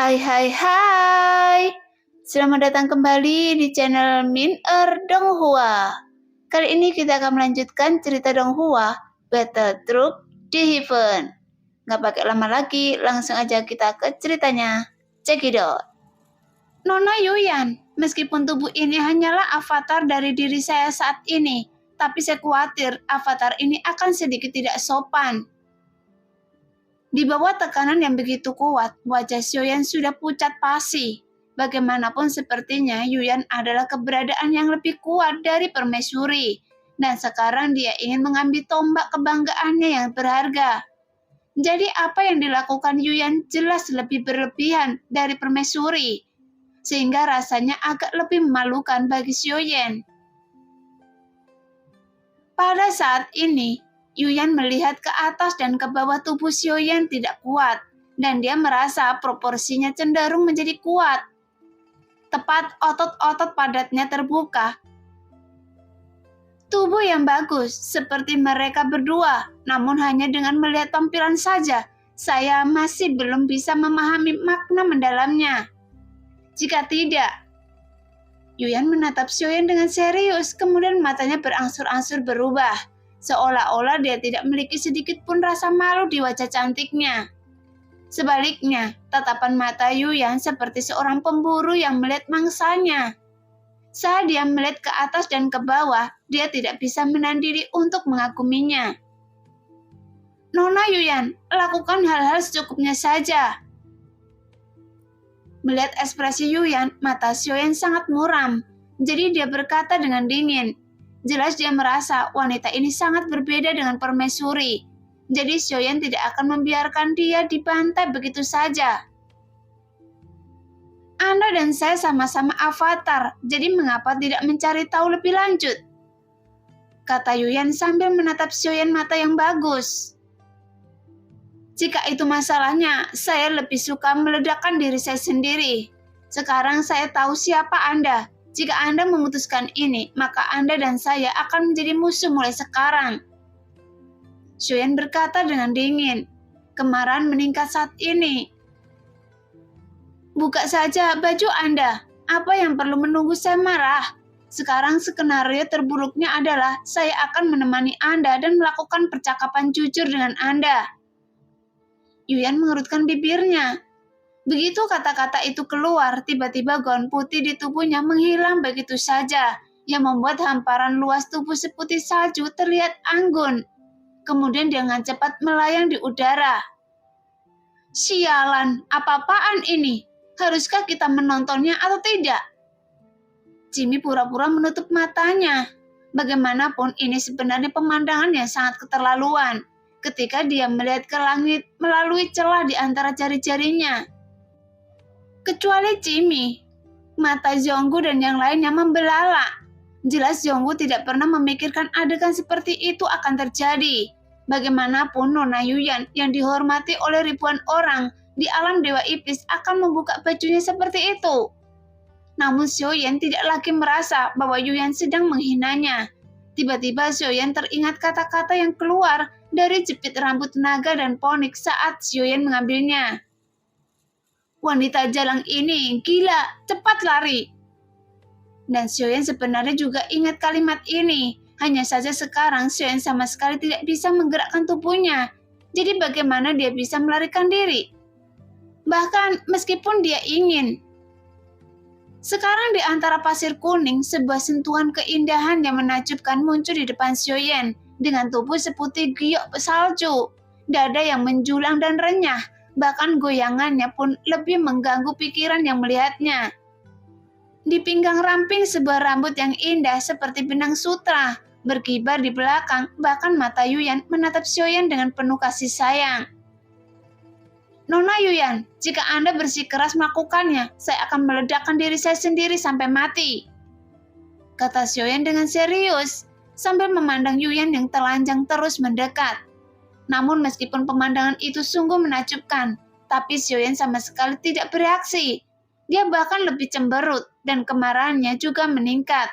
Hai. Selamat datang kembali di channel Min Donghua. Kali ini kita akan melanjutkan cerita Donghua, Battle Troop di Heaven. Nggak pakai lama lagi, langsung aja kita ke ceritanya. Check it out. Nona Yuyan, meskipun tubuh ini hanyalah avatar dari diri saya saat ini, tapi saya khawatir avatar ini akan sedikit tidak sopan. Di bawah tekanan yang begitu kuat, wajah Xiaoyan sudah pucat pasi. Bagaimanapun sepertinya Yuyan adalah keberadaan yang lebih kuat dari permaisuri. Dan sekarang dia ingin mengambil tombak kebanggaannya yang berharga. Jadi apa yang dilakukan Yuyan jelas lebih berlebihan dari permaisuri. Sehingga rasanya agak lebih memalukan bagi Xiaoyan. Pada saat ini, Yuyan melihat ke atas dan ke bawah tubuh Xiaoyan tidak kuat, dan dia merasa proporsinya cenderung menjadi kuat. Tepat otot-otot padatnya terbuka. Tubuh yang bagus, seperti mereka berdua, namun hanya dengan melihat tampilan saja, saya masih belum bisa memahami makna mendalamnya. Jika tidak, Yuyan menatap Xiaoyan dengan serius, kemudian matanya berangsur-angsur berubah. Seolah-olah dia tidak memiliki sedikit pun rasa malu di wajah cantiknya. Sebaliknya, tatapan mata Yuyan seperti seorang pemburu yang melihat mangsanya. Saat dia melihat ke atas dan ke bawah, dia tidak bisa menahan diri untuk mengaguminya. Nona Yuyan, lakukan hal-hal secukupnya saja. Melihat ekspresi Yuyan, mata Xiaoyan sangat muram. Jadi dia berkata dengan dingin. Jelas dia merasa wanita ini sangat berbeda dengan permaisuri. Jadi Xiaoyan tidak akan membiarkan dia dibantai begitu saja. Anda dan saya sama-sama avatar, jadi mengapa tidak mencari tahu lebih lanjut? Kata Yuyan sambil menatap Xiaoyan mata yang bagus. Jika itu masalahnya, saya lebih suka meledakkan diri saya sendiri. Sekarang saya tahu siapa Anda. Jika Anda memutuskan ini, maka Anda dan saya akan menjadi musuh mulai sekarang. Xiaoyan berkata dengan dingin. Kemarahan meningkat saat ini. Buka saja baju Anda. Apa yang perlu menunggu saya marah? Sekarang skenario terburuknya adalah saya akan menemani Anda dan melakukan percakapan jujur dengan Anda. Yuyan mengerutkan bibirnya. Begitu kata-kata itu keluar, tiba-tiba gaun putih di tubuhnya menghilang begitu saja, yang membuat hamparan luas tubuh seputih salju terlihat anggun. Kemudian dengan cepat melayang di udara. Sialan, apa-apaan ini? Haruskah kita menontonnya atau tidak? Jimmy pura-pura menutup matanya. Bagaimanapun ini sebenarnya pemandangan yang sangat keterlaluan. Ketika dia melihat ke langit melalui celah di antara jari-jarinya. Kecuali Jimmy, mata Zhonggu dan yang lainnya membelalak. Jelas Zhonggu tidak pernah memikirkan adegan seperti itu akan terjadi. Bagaimanapun Nona Yuyan yang dihormati oleh ribuan orang di alam Dewa Iblis akan membuka bajunya seperti itu. Namun Xiaoyan tidak lagi merasa bahwa Yuyan sedang menghinanya. Tiba-tiba Xiaoyan teringat kata-kata yang keluar dari jepit rambut naga dan ponik saat Xiaoyan mengambilnya. Wanita jalang ini gila, cepat lari. Dan Xiaoyan sebenarnya juga ingat kalimat ini. Hanya saja sekarang Xiaoyan sama sekali tidak bisa menggerakkan tubuhnya. Jadi bagaimana dia bisa melarikan diri? Bahkan meskipun dia ingin. Sekarang di antara pasir kuning, sebuah sentuhan keindahan yang menakjubkan muncul di depan Xiaoyan. Dengan tubuh seputih giok salju, dada yang menjulang dan renyah. Bahkan goyangannya pun lebih mengganggu pikiran yang melihatnya. Di pinggang ramping sebuah rambut yang indah seperti benang sutra, berkibar di belakang, bahkan mata Yuyan menatap Xiaoyan dengan penuh kasih sayang. Nona Yuyan, jika Anda bersikeras melakukannya, saya akan meledakkan diri saya sendiri sampai mati. Kata Xiaoyan dengan serius, sambil memandang Yuyan yang telanjang terus mendekat. Namun meskipun pemandangan itu sungguh menakjubkan, tapi Xiaoyan sama sekali tidak bereaksi. Dia bahkan lebih cemberut dan kemarahannya juga meningkat.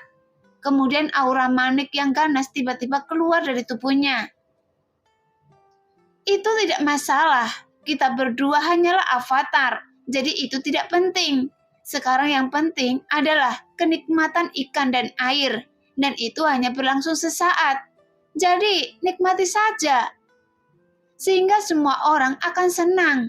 Kemudian aura manik yang ganas tiba-tiba keluar dari tubuhnya. Itu tidak masalah, kita berdua hanyalah avatar. Jadi itu tidak penting. Sekarang yang penting adalah kenikmatan ikan dan air. Dan itu hanya berlangsung sesaat. Jadi nikmati saja. Sehingga semua orang akan senang.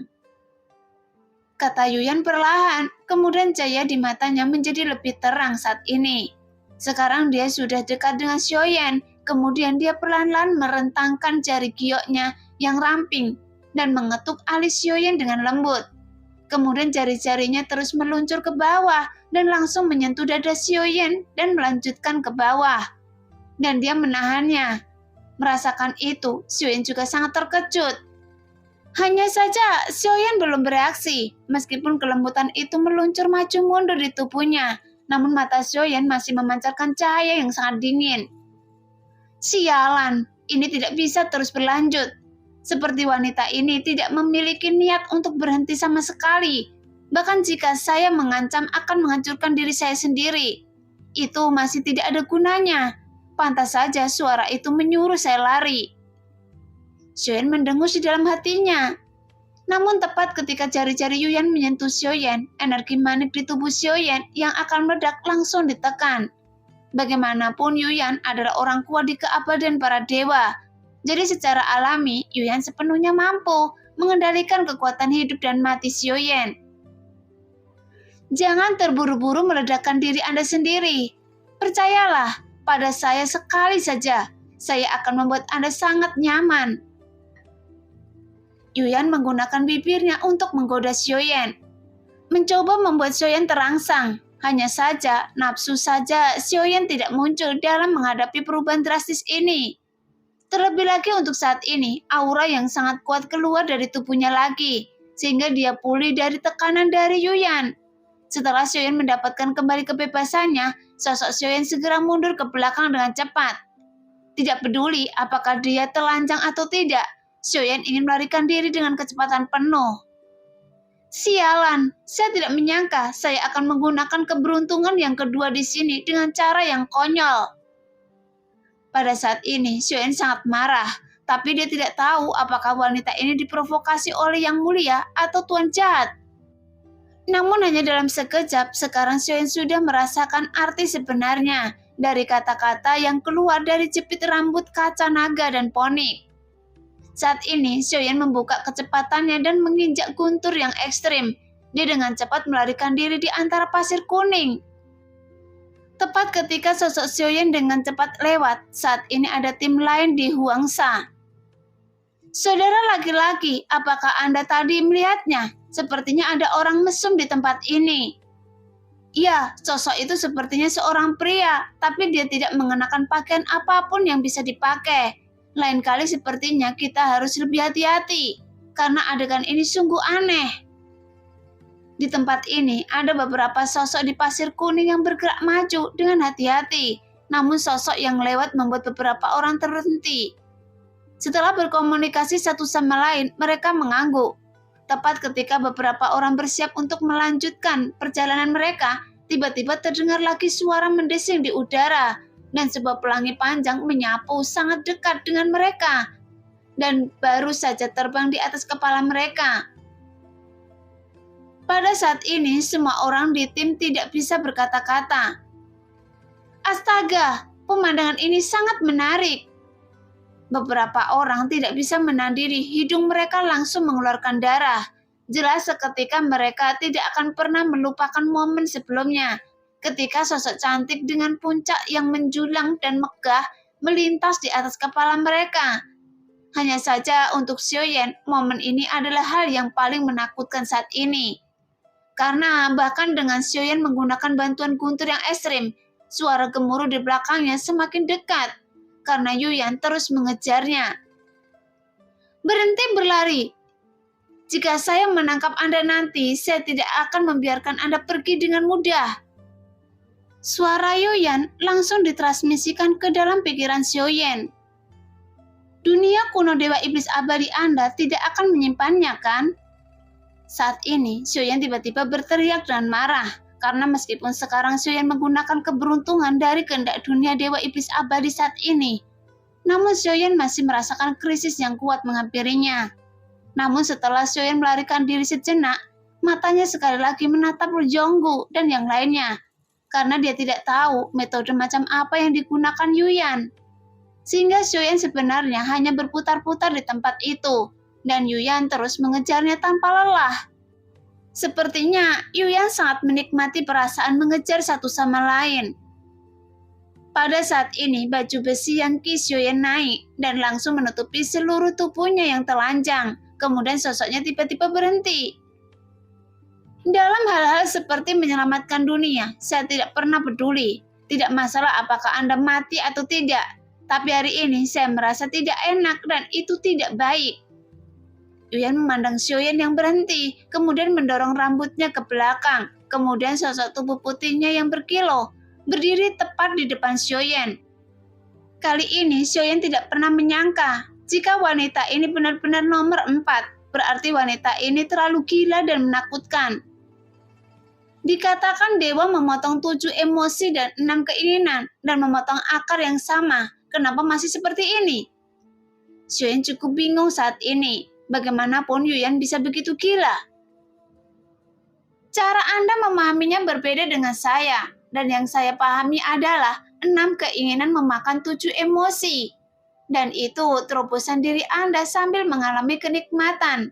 Kata Yuyan perlahan, kemudian cahaya di matanya menjadi lebih terang saat ini. Sekarang dia sudah dekat dengan Xiaoyan, kemudian dia perlahan-lahan merentangkan jari gioknya yang ramping dan mengetuk alis Xiaoyan dengan lembut. Kemudian jari-jarinya terus meluncur ke bawah dan langsung menyentuh dada Xiaoyan dan melanjutkan ke bawah. Dan dia menahannya. Merasakan itu, Xiaoyan juga sangat terkejut. Hanya saja Xiaoyan belum bereaksi, meskipun kelembutan itu meluncur maju mundur di tubuhnya, namun mata Xiaoyan masih memancarkan cahaya yang sangat dingin. Sialan, ini tidak bisa terus berlanjut. Seperti wanita ini tidak memiliki niat untuk berhenti sama sekali. Bahkan jika saya mengancam akan menghancurkan diri saya sendiri, itu masih tidak ada gunanya. Pantas saja suara itu menyuruh saya lari. Xiaoyan mendengus di dalam hatinya. Namun tepat ketika jari-jari Yuyan menyentuh Xiaoyan, energi manik di tubuh Xiaoyan yang akan meledak langsung ditekan. Bagaimanapun Yuyan adalah orang kuat di keabadian para dewa. Jadi secara alami, Yuyan sepenuhnya mampu mengendalikan kekuatan hidup dan mati Xiaoyan. Jangan terburu-buru meledakkan diri Anda sendiri. Percayalah, pada saya sekali saja, saya akan membuat Anda sangat nyaman. Yuyan menggunakan bibirnya untuk menggoda Xiaoyan. Mencoba membuat Xiaoyan terangsang. Hanya saja, nafsu saja Xiaoyan tidak muncul dalam menghadapi perubahan drastis ini. Terlebih lagi untuk saat ini, aura yang sangat kuat keluar dari tubuhnya lagi, sehingga dia pulih dari tekanan dari Yuyan. Setelah Xiaoyan mendapatkan kembali kebebasannya, sosok Xiaoyan segera mundur ke belakang dengan cepat. Tidak peduli apakah dia telanjang atau tidak, Xiaoyan ingin melarikan diri dengan kecepatan penuh. Sialan, saya tidak menyangka saya akan menggunakan keberuntungan yang kedua di sini dengan cara yang konyol. Pada saat ini, Xiaoyan sangat marah, tapi dia tidak tahu apakah wanita ini diprovokasi oleh Yang Mulia atau Tuan Jahat. Namun hanya dalam sekejap, sekarang Xiaoyan sudah merasakan arti sebenarnya dari kata-kata yang keluar dari jepit rambut kaca naga dan ponik. Saat ini, Xiaoyan membuka kecepatannya dan menginjak guntur yang ekstrim. Dia dengan cepat melarikan diri di antara pasir kuning. Tepat ketika sosok Xiaoyan dengan cepat lewat, saat ini ada tim lain di Huangsa. Saudara laki-laki, apakah Anda tadi melihatnya? Sepertinya ada orang mesum di tempat ini. Ya, sosok itu sepertinya seorang pria, tapi dia tidak mengenakan pakaian apapun yang bisa dipakai. Lain kali sepertinya kita harus lebih hati-hati, karena adegan ini sungguh aneh. Di tempat ini ada beberapa sosok di pasir kuning yang bergerak maju dengan hati-hati, namun sosok yang lewat membuat beberapa orang terhenti. Setelah berkomunikasi satu sama lain, mereka mengangguk. Tepat ketika beberapa orang bersiap untuk melanjutkan perjalanan mereka, tiba-tiba terdengar lagi suara mendesing di udara. Dan sebuah pelangi panjang menyapu sangat dekat dengan mereka dan baru saja terbang di atas kepala mereka. Pada saat ini, semua orang di tim tidak bisa berkata-kata. Astaga, pemandangan ini sangat menarik. Beberapa orang tidak bisa menahan diri, hidung mereka langsung mengeluarkan darah. Jelas seketika mereka tidak akan pernah melupakan momen sebelumnya. Ketika sosok cantik dengan puncak yang menjulang dan megah melintas di atas kepala mereka. Hanya saja untuk Xiaoyan, momen ini adalah hal yang paling menakutkan saat ini. Karena bahkan dengan Xiaoyan menggunakan bantuan guntur yang ekstrim, suara gemuruh di belakangnya semakin dekat karena Yuyan terus mengejarnya. Berhenti berlari. Jika saya menangkap Anda nanti, saya tidak akan membiarkan Anda pergi dengan mudah. Suara Yuyan langsung ditransmisikan ke dalam pikiran Xiaoyan. Dunia kuno Dewa Iblis Abadi Anda tidak akan menyimpannya, kan? Saat ini, Xiaoyan tiba-tiba berteriak dan marah, karena meskipun sekarang Xiaoyan menggunakan keberuntungan dari kehendak dunia Dewa Iblis Abadi saat ini, namun Xiaoyan masih merasakan krisis yang kuat menghampirinya. Namun setelah Xiaoyan melarikan diri sejenak, Matanya sekali lagi menatap Ru Jonggu dan yang lainnya, karena dia tidak tahu metode macam apa yang digunakan Yuyan. Sehingga Xiaoyan sebenarnya hanya berputar-putar di tempat itu, dan Yuyan terus mengejarnya tanpa lelah. Sepertinya Yuyan sangat menikmati perasaan mengejar satu sama lain. Pada saat ini, baju besi yang Qi Xiaoyan naik dan langsung menutupi seluruh tubuhnya yang telanjang. Kemudian sosoknya tiba-tiba berhenti. Dalam hal-hal seperti menyelamatkan dunia, saya tidak pernah peduli. Tidak masalah apakah Anda mati atau tidak. Tapi hari ini saya merasa tidak enak dan itu tidak baik. Yuyan memandang Xiaoyan yang berhenti, kemudian mendorong rambutnya ke belakang. Kemudian sosok tubuh putihnya yang berkilau berdiri tepat di depan Xiaoyan. Kali ini Xiaoyan tidak pernah menyangka jika wanita ini benar-benar nomor 4, berarti wanita ini terlalu gila dan menakutkan. Dikatakan dewa memotong 7 emosi dan 6 keinginan dan memotong akar yang sama. Kenapa masih seperti ini? Xiaoyan cukup bingung saat ini. Bagaimanapun Yuyan bisa begitu gila. Cara Anda memahaminya berbeda dengan saya. Dan yang saya pahami adalah 6 keinginan memakan 7 emosi. Dan itu terobosan diri Anda sambil mengalami kenikmatan.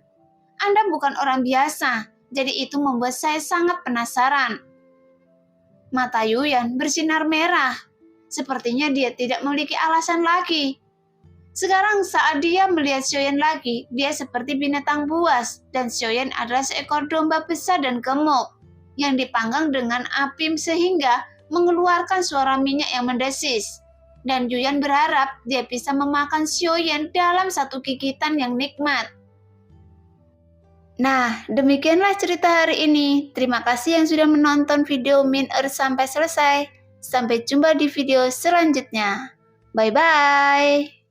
Anda bukan orang biasa, jadi itu membuat saya sangat penasaran. Mata Yuyan bersinar merah. Sepertinya dia tidak memiliki alasan lagi. Sekarang saat dia melihat Xiaoyan lagi, dia seperti binatang buas. Dan Xiaoyan adalah seekor domba besar dan gemuk yang dipanggang dengan api sehingga mengeluarkan suara minyak yang mendesis. Dan Yuyan berharap dia bisa memakan Xiaoyan dalam satu gigitan yang nikmat. Nah, demikianlah cerita hari ini. Terima kasih yang sudah menonton video Min Earth sampai selesai. Sampai jumpa di video selanjutnya. Bye-bye.